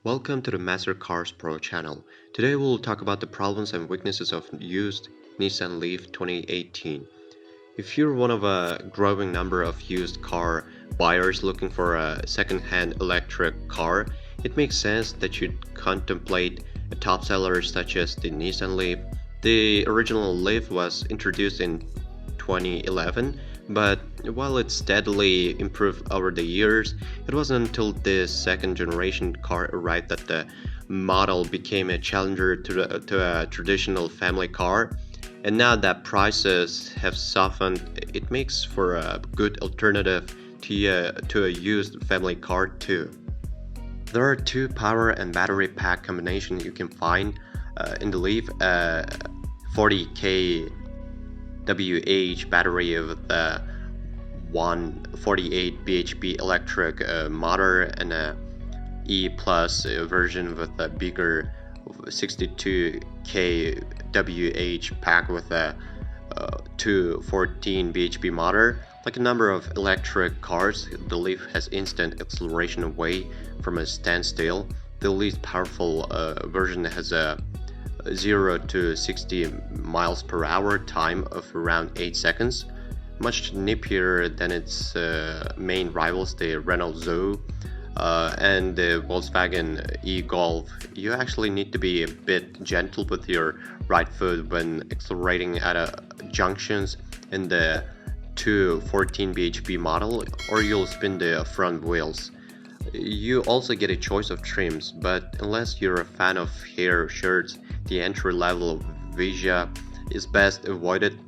Welcome to the Master Cars Pro channel. Today we'll talk about the problems and weaknesses of used Nissan Leaf 2018. If you're one of a growing number of used car buyers looking for a second-hand electric car, it makes sense that you'd contemplate a top seller such as the Nissan Leaf. The original Leaf was introduced in 2011, but while it steadily improved over the years, it wasn't until the second generation car arrived that the model became a challenger to a traditional family car. And now that prices have softened, it makes for a good alternative to a used family car too. There are two power and battery pack combinations you can find in the Leaf: 40k WH battery with a 148 bhp electric motor, and a E plus version with a bigger 62k WH pack with a 214 bhp motor. Like a number of electric cars, the Leaf has instant acceleration away from a standstill. The least powerful version has a 0 to 60 miles per hour time of around 8 seconds, much nippier than its main rivals, the Renault Zoe and the Volkswagen e-Golf. You actually need to be a bit gentle with your right foot when accelerating at junctions in the 214 bhp model, or you'll spin the front wheels. You also get a choice of trims, but unless you're a fan of hair shirts, the entry-level Vija is best avoided.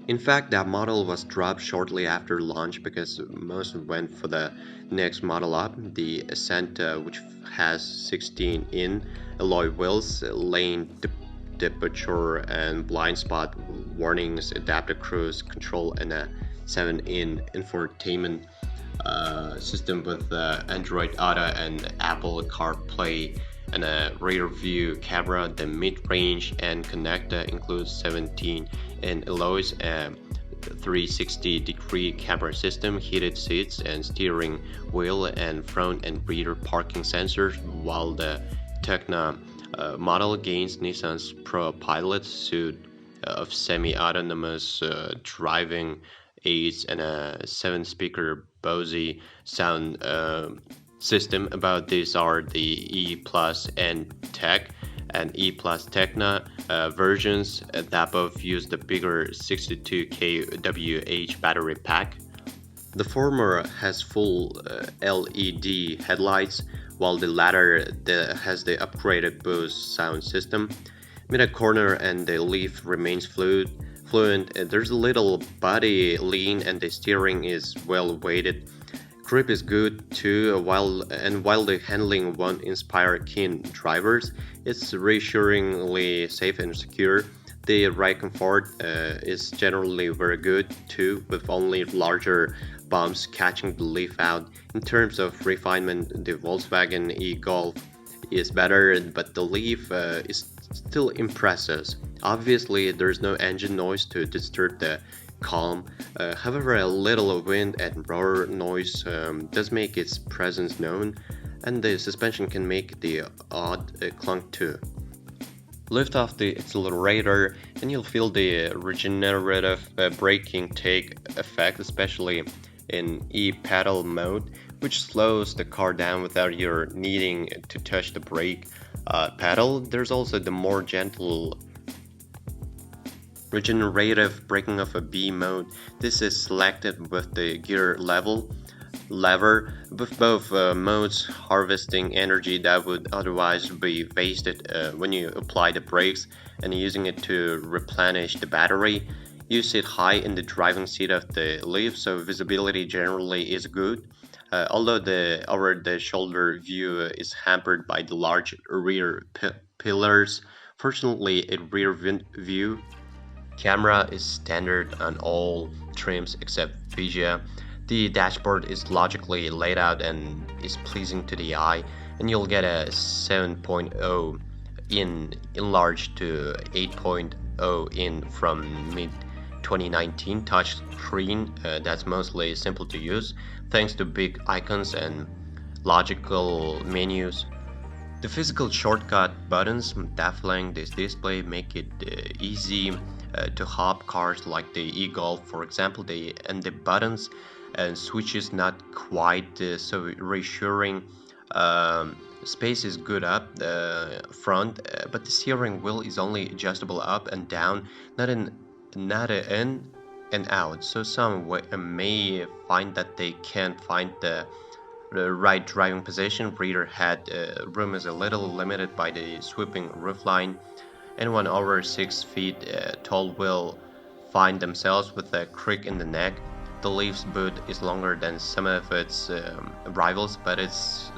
In fact, that model was dropped shortly after launch because most went for the next model up, the Ascent, which has 16-in alloy wheels, lane departure and blind spot warnings, adaptive cruise control, and a 7-in infotainment system with Android Auto and Apple CarPlay, and a rear view camera. The mid-range and connector includes 17-in alloys, and 360-degree camera system, heated seats and steering wheel, and front and rear parking sensors, while the Tecna model gains Nissan's Pro Pilot suite of semi-autonomous driving aids and a 7-speaker Bose sound system. About these are the E Plus and Tech and E Plus Tecna versions that both use the bigger 62k WH battery pack. The former has full LED headlights, while the latter has the upgraded Bose sound system. Mid-corner and the Leaf remains fluent. There's a little body lean and the steering is well weighted. Grip is good too, while the handling won't inspire keen drivers, it's reassuringly safe and secure. The ride comfort is generally very good too, with only larger bumps catching the Leaf out. In terms of refinement, the Volkswagen e-Golf is better, but the Leaf is still impressive. Obviously, there's no engine noise to disturb the calm. However, a little wind and roar noise does make its presence known, and the suspension can make the odd clunk too. Lift off the accelerator and you'll feel the regenerative braking take effect, especially in e-pedal mode, which slows the car down without your needing to touch the brake pedal. There's also the more gentle regenerative braking of a B mode. This is selected with the gear lever, with both modes harvesting energy that would otherwise be wasted when you apply the brakes, and using it to replenish the battery. You sit high in the driving seat of the Leaf, so visibility generally is good, although the over-the-shoulder view is hampered by the large rear pillars. Fortunately, a rear view camera is standard on all trims except Vija. The dashboard is logically laid out and is pleasing to the eye, and you'll get a 7.0 in enlarged to 8.0 in from mid 2019 touch screen that's mostly simple to use thanks to big icons and logical menus. The physical shortcut buttons defiling this display make it easy to hop cars like the e-Golf, for example. The buttons and switches not quite so reassuring. Space is good up front, but the steering wheel is only adjustable up and down, not in and out. So some may find that they can't find the right driving position. Rear head room is a little limited by the sweeping roofline. Anyone over 6 feet tall will find themselves with a crick in the neck. The Leaf's boot is longer than some of its rivals, but it's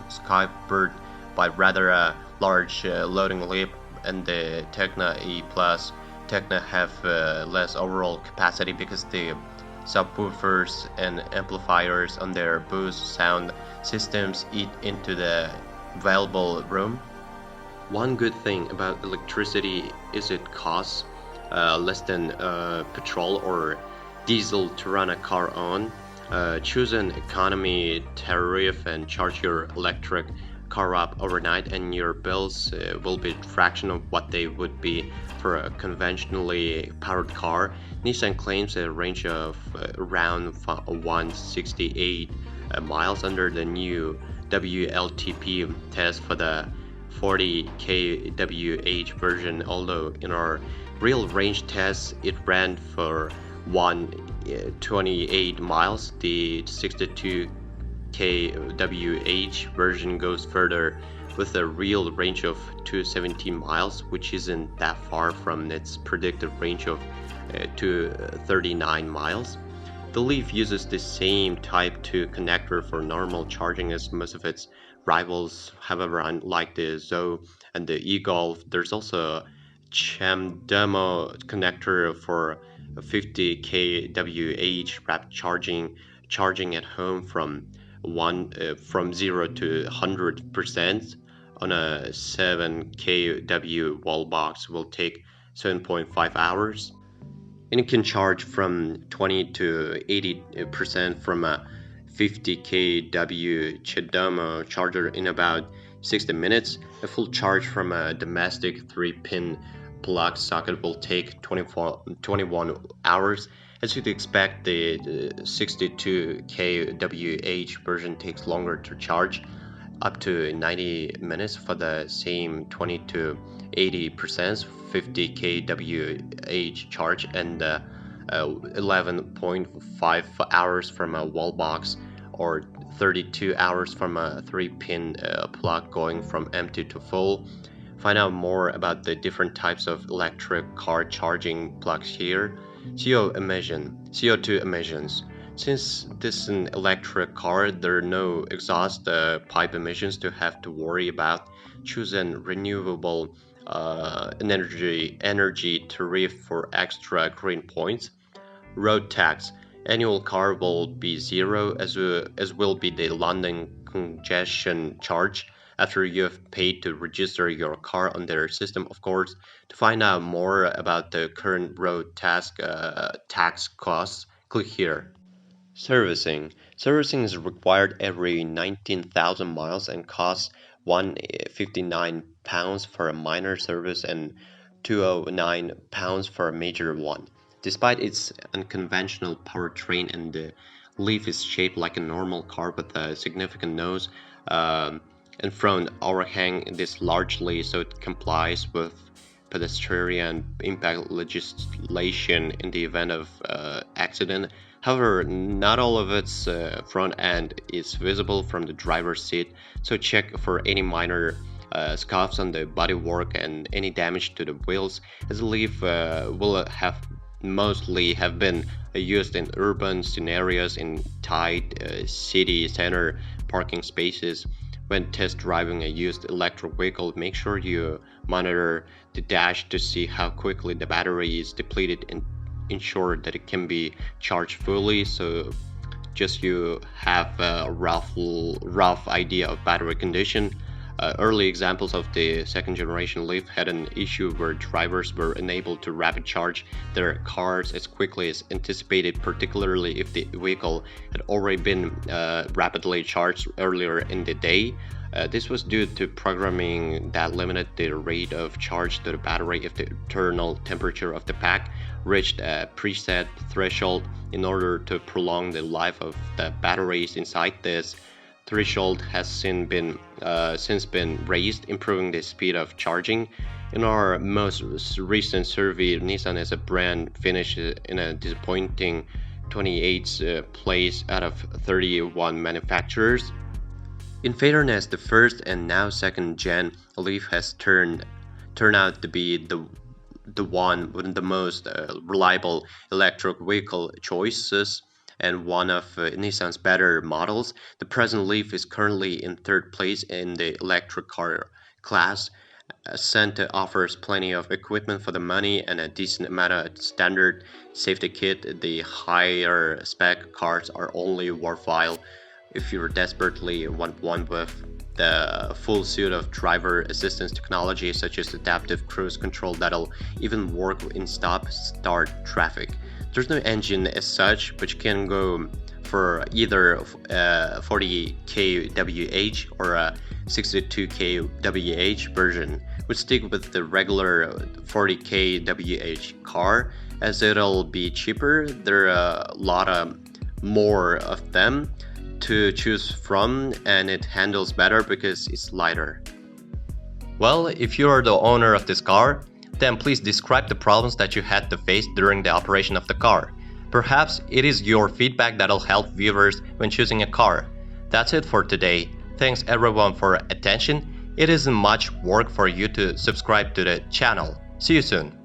skirted by rather a large loading lip, and the Tecna E Plus Tecna have less overall capacity because the subwoofers and amplifiers on their boost sound systems eat into the available room. One good thing about electricity is it costs less than petrol or diesel to run a car on. Choose an economy tariff and charge your electric car up overnight, and your bills will be a fraction of what they would be for a conventionally powered car. Nissan claims a range of around 168 miles under the new WLTP test for the 40 kWh version, although in our real range test it ran for 128 miles. The 62 kWh version goes further with a real range of 217 miles, which isn't that far from its predicted range of 239 miles. The Leaf uses the same Type 2 connector for normal charging as most of its rivals. However, unlike the Zoe and the e-Golf, there's also a CHAdeMO connector for 50 kWh rapid charging at home from 0 to 100% on a 7 kW wall box will take 7.5 hours. And it can charge from 20 to 80% from a 50 kW CHAdeMO charger in about 60 minutes. A full charge from a domestic 3-pin plug socket will take 21 hours. As you'd expect, the 62 kWh version takes longer to charge, up to 90 minutes for the same 20 to 80% 50 kWh charge, and 11.5 hours from a wall box, or 32 hours from a 3-pin plug going from empty to full. Find out more about the different types of electric car charging plugs here. CO2 emissions. Since this is an electric car, there are no exhaust pipe emissions to have to worry about. Choose a renewable energy tariff for extra green points. Road tax. Annual car will be zero, as will be the London congestion charge after you have paid to register your car on their system, of course. To find out more about the current road tax costs, click here. Servicing. Servicing is required every 19,000 miles and costs £159 for a minor service and £209 for a major one. Despite its unconventional powertrain, and the Leaf is shaped like a normal car with a significant nose and front overhang, this largely so it complies with pedestrian impact legislation in the event of accident. However, not all of its front end is visible from the driver's seat, so check for any minor scuffs on the bodywork and any damage to the wheels, as the Leaf will mostly have been used in urban scenarios in tight city center parking spaces. When test driving a used electric vehicle, make sure you monitor the dash to see how quickly the battery is depleted and ensure that it can be charged fully. So just you have a rough idea of battery condition. Early examples of the second generation Leaf had an issue where drivers were unable to rapid charge their cars as quickly as anticipated, particularly if the vehicle had already been rapidly charged earlier in the day. This was due to programming that limited the rate of charge to the battery if the internal temperature of the pack reached a preset threshold. In order to prolong the life of the batteries inside, this threshold has since been raised, improving the speed of charging. In our most recent survey, Nissan as a brand finished in a disappointing 28th place out of 31 manufacturers. In fairness, the first and now second gen Leaf has turned out to be the one with the most reliable electric vehicle choices and one of Nissan's better models. The present Leaf is currently in third place in the electric car class. Santa offers plenty of equipment for the money and a decent amount of standard safety kit. The higher spec cars are only worthwhile if you desperately want one with the full suite of driver assistance technology such as adaptive cruise control that'll even work in stop-start traffic. There's no engine as such, but you can go for either 40 kWh or a 62 kWh version. We'd stick with the regular 40 kWh car as it'll be cheaper. There are a lot of more of them to choose from and it handles better because it's lighter. Well, if you are the owner of this car, then please describe the problems that you had to face during the operation of the car. Perhaps it is your feedback that'll help viewers when choosing a car. That's it for today. Thanks everyone for attention. It isn't much work for you to subscribe to the channel. See you soon.